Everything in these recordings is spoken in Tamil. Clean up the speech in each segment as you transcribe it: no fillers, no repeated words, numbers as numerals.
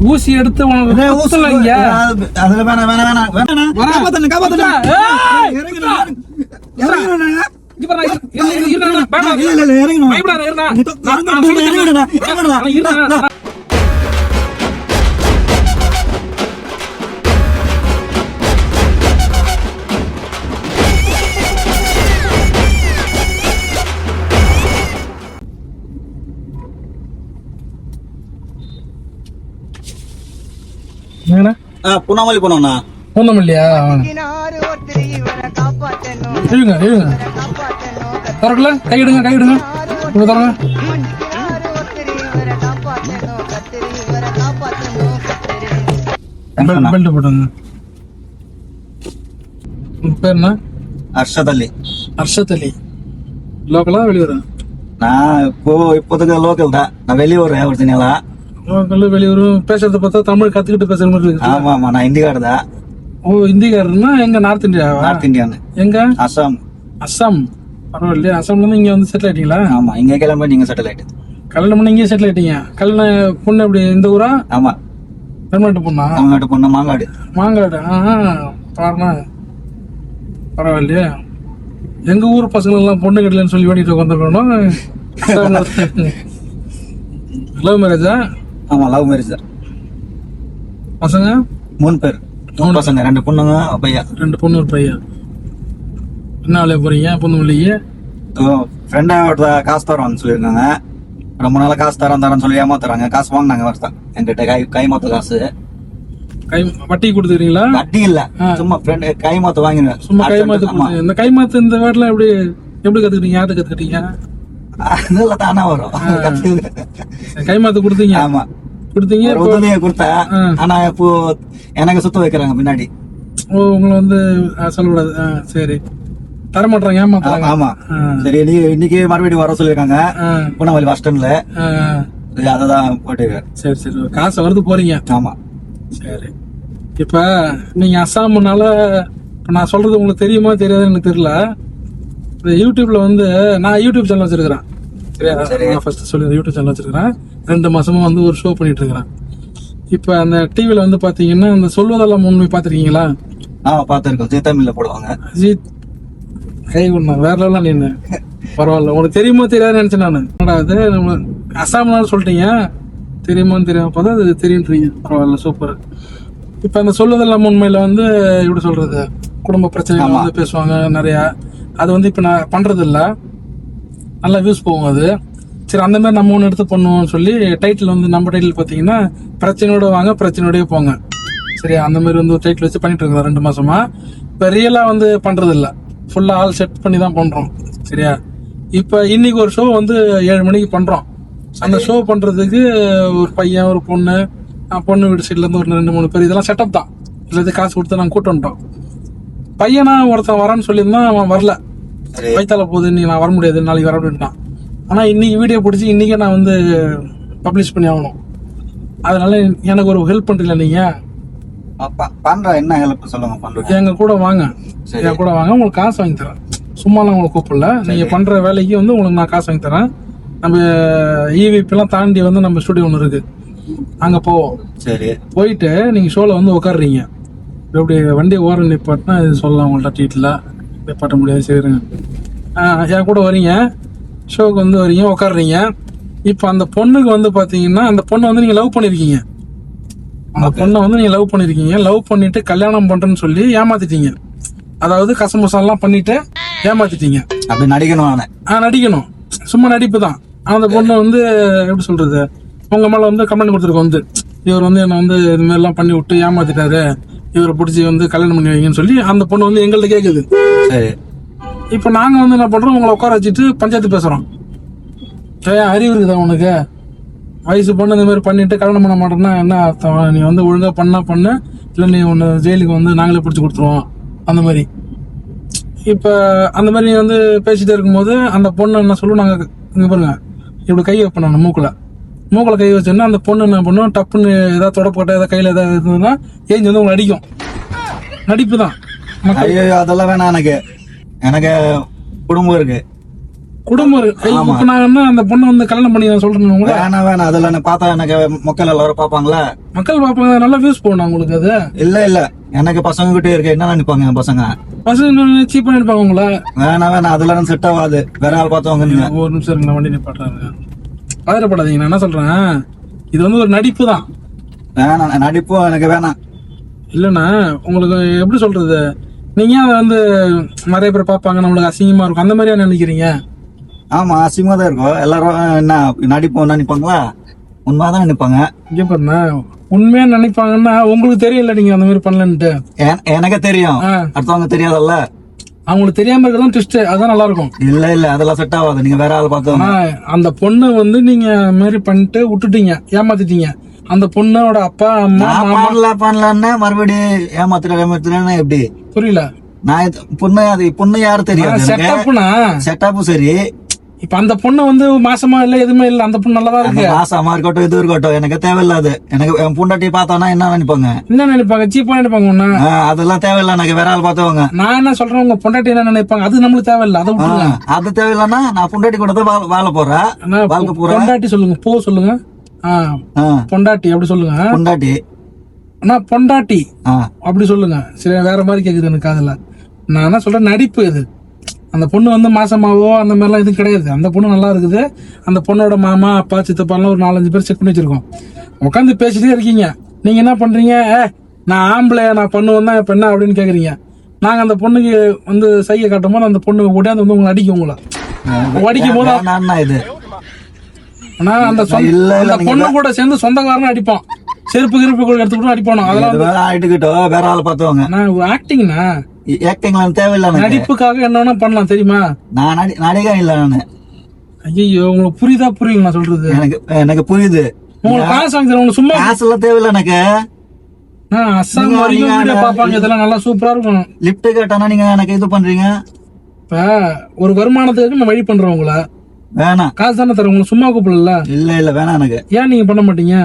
ஊசி எடுத்து உனக்கு அதுல வேணாம் புண்ணாமல்லி போனோம்ண்ணா. பூந்தமல்லியா? எழுங்க தரக்குல கையிடுங்க தரங்க. பெல்ட் போட்டுங்க. பேர் என்ன? அர்ஷத் அலி. லோக்கலா வெளியூரா? நான் இப்போதைக்கு லோக்கல் தான். நான் வெளியூர் ஒரிஜினலா. வெளியூர் பேசுறத பார்த்தா தமிழ் கத்துக்கிட்டு பேசுற மாதிரி இருக்கு. ஆமா நான் இந்திக்காரர் தான். ஓ இந்திக்காரர்னா எங்க நார்த் இந்தியான்? எங்க? அஸ்ஸாம். பரவாயில்லையா? அஸ்ஸாம்ல இருந்து இங்க வந்து செட்டில் ஆயிட்டீங்களா? ஆமா இங்க கிளம்பி நீங்க செட்டில் ஆயிட்டு. கல்யாணம் பண்ணி இங்கே செட்டில் ஆயிட்டீங்க. கல்யாணம் பொண்ணு எப்படி இந்த ஊரா? ஆமா தமிழ்நாட்டு பொண்ணா? தமிழ்நாட்டு பொண்ணு. மாங்காடு. பாருண்ணா பரவாயில்லையா? எங்க ஊர் பசங்க எல்லாம் பொண்ணு கிடைலன்னு சொல்லி வேண்டிட்டு வந்துருக்கணும். லவ் மேரேஜா? ஆமா லவ் மேரேஜ் தான். பசங்க 3 பேர். 3 பசங்க, 2 பொண்ணுங்க பையன். 2 பொண்ணு 1 பையன். என்ன வேலையை போறீங்க? பொண்ணுலையே ஃப்ரெண்டா காசு தரோம்னு சொல்லியிருக்காங்க. ரொம்ப நாளா காசு தரேன்னு சொல்லி ஏமாத்துறாங்க. காசு வாங்கினாங்க வருஷம் என்கிட்ட. கை மாத்த காசு. வட்டி கொடுத்துறீங்களா? வட்டி இல்ல, சும்மா ஃப்ரெண்ட் கை மாத்த வாங்கினேன். சும்மா கை மாத்து. இந்த கை மாத்து இந்த வேர்ட்லாம் எப்படி கத்துக்கிட்டீங்க? யார்கிட்ட கத்துக்கிட்டீங்க? அதுல தானா வரும். கை மாத்து கொடுத்தீங்க? ஆமா கொடுத்தீங்க. உதவியை கொடுத்தேன். ஆனா இப்போ எனக்கு சுத்த வைக்கிறாங்க பின்னாடி. ஓ உங்களை வந்து சொல்லக்கூடாது. சரி தர மாட்டாங்க, ஏமாத்துறாங்க. ஆமா சரி இன்னைக்கு மறுபடியும் வர சொல்லிருக்காங்க பூனாவளி பஸ் ஸ்டாண்ட்ல. அததான் போட்டு. சரி காசு வருது போறீங்க. ஆமா சரி. இப்ப நீங்க அஸ்ஸாம்னால நான் சொல்றது உங்களுக்கு தெரியுமா தெரியாதுன்னு எனக்கு தெரியல. யூடியூப்ல வந்து நான் யூடியூப் சேனல் வச்சிருக்கிறேன். சரியா? ஃபர்ஸ்ட் சொல்லி யூடியூப் சேனல் வச்சிருக்கிறேன். 2 மாசமா வந்து ஒரு ஷோ பண்ணிட்டு இருக்கிறேன். இப்ப அந்த டிவில வந்து பாத்தீங்கன்னா அந்த சொல்வதெல்லாம் உண்மை பாத்திருக்கீங்களா? பாத்துருக்கோம். ஜி தமிழ்ல போடுவாங்க. வேற லெவலாம் நீ. பரவாயில்ல, உனக்கு தெரியுமா தெரியாது நினைச்சேன் நானு. அது நம்ம அஸ்ஸாம்னால சொல்லிட்டீங்க, தெரியுமான்னு தெரியாம பார்த்தா அது தெரியுன்றீங்க. பரவாயில்ல, சூப்பர். இப்ப அந்த சொல்வதெல்லாம் உண்மையில வந்து எப்படி சொல்றது, குடும்ப பிரச்சனைகள் வந்து பேசுவாங்க நிறைய. அது வந்து இப்ப நான் பண்றது இல்ல. நல்லா வியூஸ் போகும் அது. சரி அந்த மாதிரி நம்ம ஒன்று எடுத்து பண்ணுவோம்னு சொல்லி டைட்டில் வந்து நம்ம டைட்டில் பார்த்தீங்கன்னா பிரச்சனையோட வாங்க பிரச்சனையோடய போங்க. சரியா? அந்த மாதிரி வந்து ஒரு டைட்டில் வச்சு பண்ணிட்டு இருக்கோம் 2 மாசமா. இப்போ ரியலாக வந்து பண்றது இல்லை, ஃபுல்லாக ஆல் செட் பண்ணி தான் பண்றோம். சரியா? இப்போ இன்னைக்கு ஒரு ஷோ வந்து 7 மணிக்கு பண்றோம். அந்த ஷோ பண்றதுக்கு ஒரு பையன் ஒரு பொண்ணு, பொண்ணு வீடு சைட்ல இருந்து ஒரு 2-3 பேர், இதெல்லாம் செட்டப் தான். இல்லை காசு கொடுத்து நாங்கள் கூட்டு வந்துட்டோம். பையனா ஒருத்தன் வரேன்னு சொல்லியிருந்தான், அவன் வரல. வயிற்றால போகுது, இன்னைக்கு நான் வர முடியாது, நாளைக்கு வர அப்படின்ட்டான். ஆனா இன்னைக்கு வீடியோ பிடிச்சி இன்னைக்கே நான் வந்து பப்ளிஷ் பண்ணி ஆகணும். அதனால எனக்கு ஒரு ஹெல்ப் பண்றீங்களா நீங்க? பண்ற என்ன ஹெல்ப் சொல்லுங்க. பண்றேன். எங்க கூட வாங்க, உங்களுக்கு காசு வாங்கி தரேன். சும்மாலாம் உங்களுக்கு கூப்பிடல. நீங்க பண்ற வேலைக்கு வந்து உங்களுக்கு நான் காசு வாங்கி தரேன். நம்ம EVP எல்லாம் தாண்டி வந்து நம்ம ஸ்டுடியோ ஒன்று இருக்கு, அங்க போவோம். சரி. போயிட்டு நீங்க ஷோல வந்து உட்காடுறீங்க. எப்படி வண்டி ஓரம் நிப்பாட்டினா இது சொல்லலாம் உங்கள்ட்ட. டீட்டில் நிப்பாட்ட முடியாது. சரிங்க, என் கூட வரீங்க, ஷோக்கு வந்து வரீங்க, உட்காடுறீங்க. இப்போ அந்த பொண்ணுக்கு வந்து பாத்தீங்கன்னா அந்த பொண்ணை வந்து நீங்க லவ் பண்ணிருக்கீங்க. அந்த பொண்ணை வந்து நீங்க லவ் பண்ணிருக்கீங்க. லவ் பண்ணிட்டு கல்யாணம் பண்றேன்னு சொல்லி ஏமாத்திட்டீங்க. அதாவது கசமுசாலாம் பண்ணிட்டு ஏமாத்திட்டீங்க. அப்படி நடிக்கணும். நடிக்கணும், சும்மா நடிப்பு தான். அந்த பொண்ணை வந்து எப்படி சொல்றது, உங்க மேல வந்து கமெண்ட் கொடுத்துருக்கோம் வந்து, இவர் வந்து என்ன வந்து இது மாதிரி எல்லாம் பண்ணி விட்டு ஏமாத்திட்டாரு, இவரை பிடிச்சி வந்து கல்யாணம் பண்ணி வைங்கன்னு சொல்லி அந்த பொண்ணு வந்து எங்கள்கிட்ட கேக்குது. சரி. இப்ப நாங்க வந்து என்ன பண்றோம், உங்களை உட்கார வச்சுட்டு பஞ்சாயத்து பேசுறோம். அறிவு இருக்குதா உனக்கு? வயசு பொண்ணு இந்த மாதிரி பண்ணிட்டு கல்யாணம் பண்ண மாட்டேன்னா என்ன அர்த்தம்? நீ வந்து ஒழுங்கா பண்ணு, இல்லை நீ ஒன்று ஜெயிலுக்கு வந்து நாங்களே பிடிச்சி கொடுத்துருவோம். அந்த மாதிரி இப்ப அந்த மாதிரி நீ வந்து பேசிட்டே இருக்கும்போது அந்த பொண்ணு என்ன சொல்லுவோம், நாங்க இங்க பாருங்க இப்படி கை வைப்பேன் நான் மூக்குல கை வச்சோன்னா அந்த பொண்ணு என்ன பண்ணுவோம், டப்புன்னு ஏதாவது தொடப்பட்ட ஏதாவது கையில ஏதாவது இருந்ததுன்னா ஏஞ்சி வந்து உங்களை அடிக்கும். நடிப்பு தான். அதெல்லாம் வேணாம். எனக்கு குடும்பம் இருக்கு. குடும்பம் இப்ப நான் என்ன அந்த பொண்ணு வந்து கல்யாணம் பண்ணி நான் சொல்றேன் உங்களை வேணாம் அதுல என்ன பார்த்தா எனக்கு மக்கள் எல்லாரும் பாப்பாங்களா? மக்கள் பாப்பாங்க, நல்லா வியூஸ் போகணும் உங்களுக்கு. அது இல்ல எனக்கு பசங்க கிட்ட இருக்க என்ன நினைப்பாங்க பசங்க சீப் பண்ணிருப்பாங்க உங்களை. வேணாம் அதெல்லாம் செட் ஆகாது. வேற ஆள் பார்த்தவங்க நீங்க. ஒரு நிமிஷம் இருங்க, வண்டி நிப்பாட்டுறாங்க. பதறப்படாதீங்க, நான் என்ன சொல்றேன், இது வந்து ஒரு நடிப்பு தான். வேணாம் நடிப்பும் எனக்கு வேணாம். இல்லைண்ணா உங்களுக்கு எப்படி சொல்றது, நீங்க அதை வந்து நிறைய பேர் பார்ப்பாங்க, நம்மளுக்கு அசிங்கமா இருக்கும், அந்த மாதிரியா நினைக்கிறீங்க? ஆமா அசிங்கமா தான் இருக்கும். எல்லாரும் என்ன நடிப்போம் நினைப்பாங்களா? உண்மைதான் நினைப்பாங்க. இங்க பாருண்ணா, உண்மையா நினைப்பாங்கன்னா உங்களுக்கு தெரியல நீங்க அந்த மாதிரி பண்ணலன்ட்டு. எனக்கு தெரியும், அடுத்தவங்க தெரியாதல்ல. அவங்களுக்கு தெரியாம இருக்கதான் ட்விஸ்ட், அதான் நல்லா இருக்கும். இல்ல அதெல்லாம் செட் ஆகாது. நீங்க வேற ஆள் பார்த்தோம். அந்த பொண்ணு வந்து நீங்க மாதிரி பண்ணிட்டு விட்டுட்டீங்க, ஏமாத்திட்டீங்க. அந்த பொண்ணோட அப்பா அம்மா பண்ணலன்னா மறுபடியும் ஏமாத்துறேன்னு எப்படி புரியல? நான் பொண்ணு யாரும் தெரியாது. செட்டப் சரி. இப்ப அந்த பொண்ணு வந்து மாசமா இல்ல எதுவுமே இல்ல, அந்த பொண்ணு நல்லதா இருக்கு. மாசமா இருக்கட்டும் எது இருக்கட்டும் எனக்கு தேவையில்லாது. எனக்கு என் பொண்டாட்டி பார்த்தானா என்ன நினைப்பாங்க? என்ன நினைப்பாங்க? சீப்பா நினைப்பாங்க ஒண்ணு. அதெல்லாம் தேவையில்ல. எனக்கு வேற ஆள் பார்த்தவங்க. நான் என்ன சொல்றேன், உங்க பொண்டாட்டி என்ன நினைப்பாங்க அது நம்மளுக்கு தேவையில்ல. அதை விட்டுருங்க. அது தேவையில்லன்னா நான் பொண்டாட்டி கூட தான் வாழ போறேன். பொண்டாட்டி சொல்லுங்க, போ சொல்லுங்க. பொண்டாட்டி அப்படி சொல்லுங்க. பொண்டாட்டி ஆனா பொண்டாட்டி அப்படி சொல்லுங்க. சரி, வேற மாதிரி கேக்குது எனக்கு காதுல. நான் என்ன சொல்றேன், நடிப்பு இது. அந்த பொண்ணு வந்து மாசமாவோ அந்த மாதிரிலாம் எதுவும் கிடையாது. அந்த பொண்ணு நல்லா இருக்குது. அந்த பொண்ணோட மாமா அப்பா சித்தப்பாலாம் ஒரு 4-5 பேர் செக் பண்ணி வச்சிருக்கோம். உட்காந்து பேசிட்டே இருக்கீங்க. நீங்க என்ன பண்றீங்க, நான் ஆம்பளை நான் பண்ணுவேன் தான் பெண்ணா அப்படின்னு கேக்குறீங்க. நாங்க அந்த பொண்ணுக்கு வந்து சைகை காட்டும் போது அந்த பொண்ணு உடையாந்து வந்து உங்களை அடிக்கும். உங்களை அடிக்கும் போது அந்த பொண்ணு கூட சேர்ந்து சொந்தக்காரன் அடிப்பான். செருப்பு கிருப்பு கூட எடுத்துக்கிட்டு அடிப்பானோ அதெல்லாம் வேற ஆள் பார்த்தவங்க. ஆக்டிங்னா தேவையில்ல. நடிப்புக்காக என்ன பண்ணலாம் தெரியுமா? நான் நடிகன் இல்ல நானு. ஐயோ, உங்களுக்கு புரியுதா புரியல நான் சொல்றது? எனக்கு புரியுது. உங்களுக்கு காசு வாங்கி தரேன், சும்மா காசு எல்லாம் தேவையில்ல எனக்கு. அஸ்ஸாம் வரைக்கும் வீடியோ பாப்பாங்க, இதெல்லாம் நல்லா சூப்பரா இருக்கும். லிப்ட் கேட்டானா நீங்க எனக்கு இது பண்றீங்க. இப்ப ஒரு வருமானத்துக்கு நான் வழி பண்றேன் உங்களை. வேணாம், காசு தானே தரேன், உங்களுக்கு சும்மா கூப்பிடல. இல்ல வேணாம் எனக்கு. ஏன் நீங்க பண்ண மாட்டீங்க?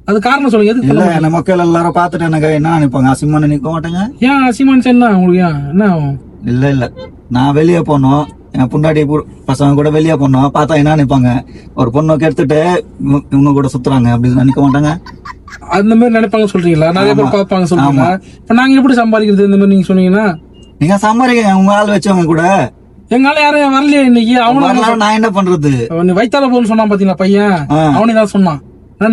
அது காரணம் சொல்லுங்க. எதுக்கு இல்ல என்ன மக்கள் எல்லாரும் பாத்துட்டு எனக்கு என்ன நினைப்பாங்க? அசிமா நினைக்க மாட்டேங்க. ஏன் அசிமான் என்ன உங்களுக்கு என்ன ஆகும்? இல்ல நான் வெளியே போனோம், என் பொண்டாட்டி பசங்க கூட வெளியே போனோம், பார்த்தா என்ன நினைப்பாங்க? ஒரு பொண்ணு எடுத்துட்டு இவங்க கூட சுத்துறாங்க அப்படின்னு நினைக்க மாட்டாங்க? அந்த மாதிரி நினைப்பாங்க சொல்றீங்களா? நிறைய பேர் பாப்பாங்க சொல்றீங்க. இப்ப நாங்க எப்படி சம்பாதிக்கிறது? இந்த மாதிரி நீங்க சொன்னீங்கன்னா நீங்க சம்பாதிக்க உங்க ஆள் வச்சவங்க கூட. எங்கால யாரும் வரலையே இன்னைக்கு. அவனுக்கு நான் என்ன பண்றது? வைத்தால போன்னு சொன்னான் பாத்தீங்களா பையன், அவனே தான் சொன்னான்.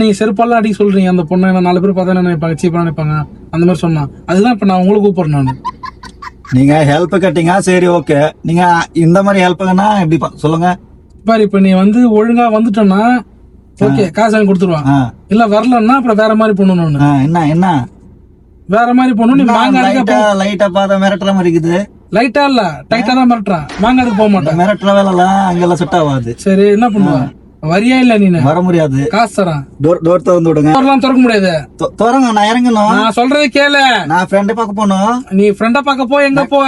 நீங்க செருப்பாலாம் அடிக்க சொல்றீங்க. அந்த பொண்ணு 4 பேர் பார்த்தா என்ன நினைப்பாங்க? சீப்பா நினைப்பாங்க அந்த மாதிரி சொன்னான். அதுதான் இப்ப நான் உங்களுக்கு கூப்பிடுறேன். நான் நீங்க ஹெல்ப் கேட்டீங்க, சரி ஓகே. நீங்க இந்த மாதிரி ஹெல்ப்னா எப்படி சொல்லுங்க பாரு. இப்ப நீ வந்து ஒழுங்கா வந்துட்டோம்னா ஓகே, காசு வாங்கி கொடுத்துருவான். இல்ல வரலன்னா அப்புறம் வேற மாதிரி பண்ணணும். என்ன வேற மாதிரி பண்ணணும். நீ மாங்காய் லைட்டா பார்த்தா மிரட்டுற மாதிரி இருக்குது. லைட்டா இல்ல டைட்டா தான் மிரட்டுறான். மாங்காடுக்கு போக மாட்டேன். மிரட்டுற வேலை எல்லாம் அங்கெல்லாம் செட் ஆகாது. சரி, என்ன பண்ணுவா? வரியா இல்ல நீ? வர முடியாது. காசு தரேன். டோர் திறந்து விடுங்க. டோர்லாம் திறக்க முடியாது. திறங்க, நான் இறங்கணும். நான் சொல்றதை கேளு. நான் ஃப்ரெண்டை பார்க்க போகணும். நீ ஃப்ரெண்ட பார்க்க போ, எங்க போ?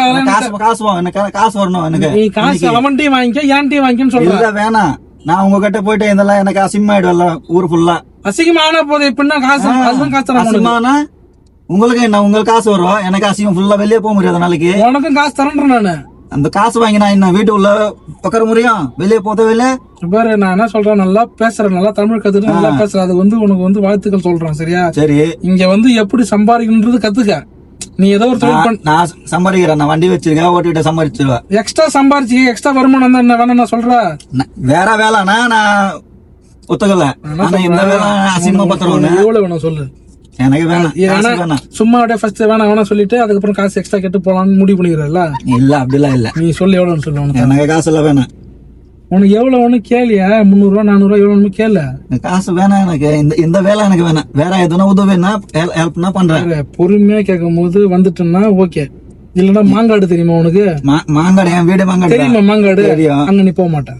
காசு வாங்க, எனக்கு காசு வரணும். எனக்கு நீ காசு அவன் டீ வாங்கிக்க, ஏன் டீ வாங்கிக்கன்னு சொல்ற? வேணாம், நான் உங்ககிட்ட போயிட்டு இதெல்லாம் எனக்கு அசிங்கமாயிடுவல்ல ஊர் ஃபுல்லா. அசிங்கமா ஆனா போது இப்ப காசு அதுதான் காசு தரேன். அசிங்கமானா உங்களுக்கு என்ன? உங்களுக்கு காசு வரும், எனக்கு அசிங்கம் ஃபுல்லா வெளியே போக முடியாது நாளைக்கு. உனக்கும் காசு தரேன் நானு. அந்த காசு வாங்கி நான் என்ன வீட்டுக்குள்ள உட்கார முடியும்? வெளியே போதவில்ல பாரு. நான் என்ன சொல்றேன், நல்லா பேசுறேன், நல்லா தமிழ் கத்துட்டு நல்லா பேசுறேன். அது வந்து உனக்கு வந்து வாழ்த்துக்கள் சொல்றேன், சரியா? சரி, இங்க வந்து எப்படி சம்பாதிக்கணும்ன்றது கத்துக்க. நீ ஏதோ ஒரு தொழில் நான் சம்பாதிக்கிறேன். நான் வண்டி வச்சிருக்கேன், ஓட்டிட்டு சம்பாதிச்சிருவேன். எக்ஸ்ட்ரா சம்பாதிச்சு எக்ஸ்ட்ரா வருமானம் தான் என்ன வேணும் நான் சொல்றேன். வேற வேலைனா நான் ஒத்துக்கல. இந்த வேலை அசிங்கமா பத்திரம். எவ்வளவு வேணும் சொல்லு? எனக்கு வேணாம். சும்மா அப்படியே ஃபர்ஸ்ட் வேணாம் சொல்லிட்டு அதுக்கப்புறம் காசு எக்ஸ்ட்ரா கேட்டு போலாம்னு முடிவு பண்ணிக்கிறல்ல? இல்ல அப்படிலாம் இல்ல. நீ சொல்லு எவ்வளவுன்னு சொல்லு. எனக்கு காசு எல்லாம் வேணாம். உனக்கு எவ்வளவு வேணும் கேளியா? 300 ரூபா 400 ரூபா எவ்வளவு கேளு. காசு வேணாம் எனக்கு. இந்த வேலை எனக்கு வேணாம். வேற எதுனா உதவினா ஹெல்ப்னா பண்றேன். பொறுமையா கேட்கும் போது வந்துட்டுன்னா ஓகே. இல்லன்னா மாங்காடு தெரியுமா உனக்கு? மாங்காடு என் வீடு மாங்காடு தெரியுமா? மாங்காடு அங்க நீ போக மாட்டேன்.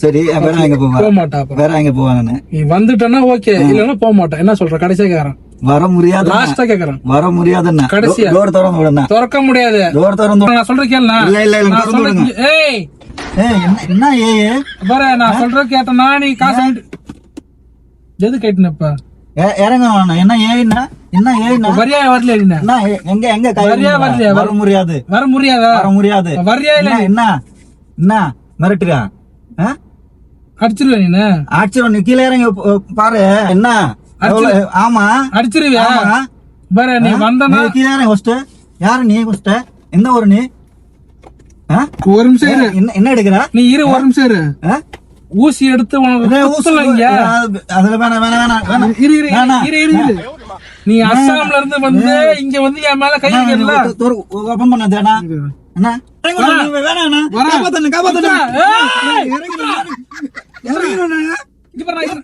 சரி, வேற எங்க போக மாட்டா? வேற எங்க போவாங்க? நீ வந்துட்டனா ஓகே, இல்லன்னா போக மாட்டேன். என்ன சொல்ற? கடைசியா கேக்குறேன். வர முடியாது. லாஸ்டா கேக்குறேன். வர முடியாதுன்னா கடைசியா டோர் திறந்து விடுங்க. திறக்க முடியாது. டோர் திறந்து நான் சொல்ற கேளு. இல்ல நான் சொல்றேன். ஏய் என்ன பாரு, நான் சொல்ற கேட்டனா நீ காசு எது கேட்டனப்ப இறங்க. என்ன ஏன்னா என்ன ஏன்னா வரியா வரல? எங்க எங்க வரியா வரலையா? வர முடியாது. வர முடியாதா? வர முடியாது. வரியா இல்ல? என்ன மிரட்டுறான். அடிச்சிருவேன் நீ ஆச்சரியம், நீ கீழே இறங்கி பாரு. என்ன ஆமா அடிச்சிருவியா? பாரு நீ வந்தனா கீழே இறங்கி ஃபர்ஸ்ட். யாரு நீ ஃபர்ஸ்ட்? எந்த ஊரு நீ? ஒரு நிமிஷம் இரு. என்ன எடுக்கிற நீ இரு, ஒரு நிமிஷம் இரு. ஊசி எடுத்து உனக்கு ஊசலங்க. அதுல வேணாம். இரு. நீ அஸ்ஸாம்ல இருந்து வந்து இங்க வந்து என் மேல கை வைக்கல. ஓபன் பண்ணாதேனா அண்ணா. வேணாண்ணா, காப்பாத்தண்ணா. இங்க பாரு, இரு.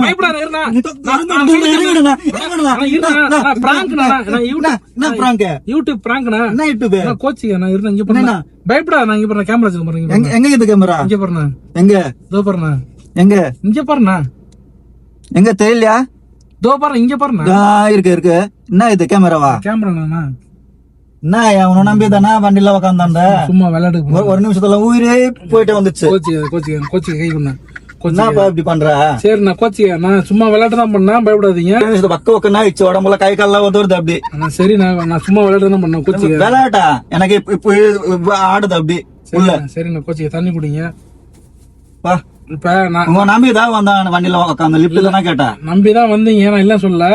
பயப்படாத, இருண்ணா. யூடியூப் பிராங்க்ண்ணா. என்ன யூடியூப்? கோச்சிங்க நான் இருந்தேன். இங்க பாருண்ணா, பயப்படாத. நான் இங்க பாருண்ணா, கேமரா வச்சுக்க பாருங்க. எங்க இது கேமரா? இங்க பாருண்ணா. எங்க? இதோ பாருண்ணா. எங்க? இங்க பாருண்ணா. எங்க தெரியலையா? இதோ பாருண்ணா, இங்க பாருண்ணா. இருக்கு. என்ன இது கேமராவா? கேமராண்ணா. என்ன அவனை நம்பி தானே வண்டியில உக்காந்தாண்ட? சும்மா விளையாடு. ஒரு நிமிஷத்துல உயிரே போயிட்டு வந்துச்சு. கோச்சிக்க கை பண்ண. என்னப்பா இப்படி பண்ற? சரி நான் கோச்சிக்க, நான் சும்மா விளையாட்டு தான் பண்ணேன், பயப்படாதீங்க. பக்கம் ஆயிடுச்சு, உடம்புல கை கால்லாம் உதவுது அப்படி. சரி நான் சும்மா விளையாட்டு தான் பண்ணேன். கோச்சிக்க விளையாட்டா? எனக்கு இப்ப ஆடுது அப்படி உள்ள. சரி நான் கோச்சிக்க, தண்ணி குடிங்க. இப்ப நான் நம்பிதான் வந்தான் வண்டியில உட்காந்து. லிப்ட் தானே கேட்டா? நம்பிதான் வந்தீங்க, நான் இல்ல சொல்ல.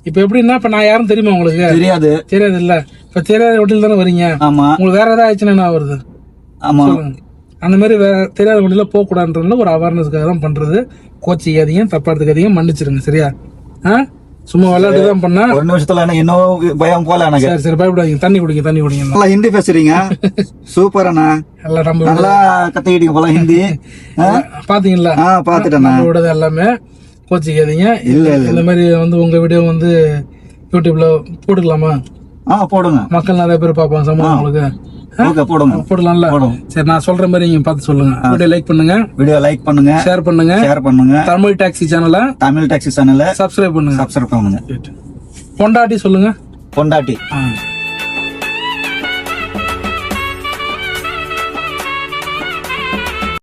இப்ப எப்படின்னா, இப்ப நான் யாரும் தெரியுமா உங்களுக்கு? தெரியாது. தெரியாது இல்ல. இப்ப தெரியாத வண்டியில தானே வரீங்க. ஆமா. உங்களுக்கு வேற ஏதாவது ஆயிடுச்சுன்னா என்ன வருது? ஆமா. அந்த மாதிரி தெரியாத வண்டியில போக கூடாதுன்றதுல ஒரு அவேர்னஸ்க்காக தான் பண்றது. கோச்சிக்காதீங்க, தப்பா எடுத்துக்காதீங்க, மன்னிச்சிருங்க. சரியா? சும்மா விளையாட்டு தான் பண்ணா. ஒரு நிமிஷத்துல இன்னும் பயம் போல எனக்கு. சரி பயப்படாதீங்க, தண்ணி குடிங்க. நல்லா ஹிந்தி பேசுறீங்க. சூப்பர் அண்ணா. நல்லா கத்துக்கிட்டீங்க போல ஹிந்தி. பாத்தீங்களா? பாத்துட்டேன். விடுறது எல்லாமே கோச்சிக்காதீங்க. இல்ல இந்த மாதிரி வந்து உங்க வீடியோ வந்து யூடியூப்ல போட்டுக்கலாமா? போடுங்க. மக்கள் நிறைய பேர் பாப்பாங்க, சமூகம் உங்களுக்கு. போடலாம்ல? சரி நான் சொல்ற மாதிரி நீங்க பார்த்து சொல்லுங்க. வீடியோ லைக் பண்ணுங்க, ஷேர் பண்ணுங்க. தமிழ் டாக்ஸி சேனலை சப்ஸ்கிரைப் பண்ணுங்க. பொண்டாட்டி பொண்டாட்டி சொல்லுங்க. பொண்டாட்டி